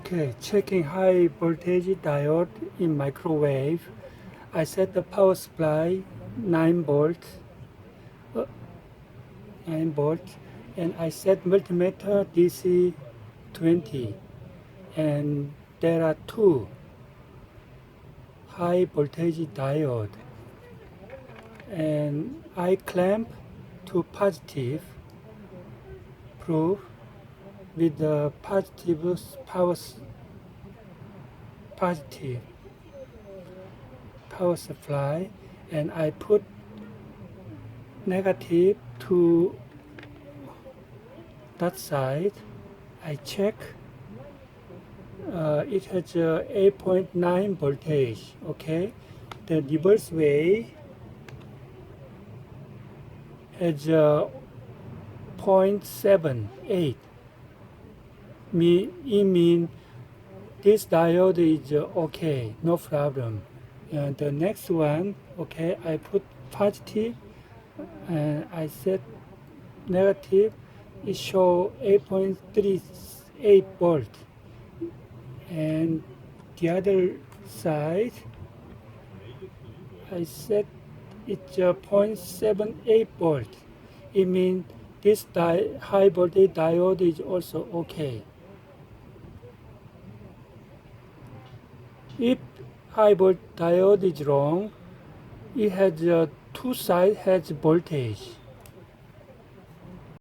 Okay, checking high voltage diode in microwave. I set the power supply 9 volts, 9 volts, and I set multimeter DC 20, and there are two high voltage diode, and I clamp to positive proof with the positive power supply, and I put negative to that side. I check it has 8.9 voltage. Okay, the reverse way has 0.78. It means this diode is okay, no problem. And the next one, okay, I put positive and I set negative. It shows 8.38 volt. And the other side, I set it 0.78 volt. It means this high voltage diode is also okay. If high voltage diode is wrong, it has two sides has voltage.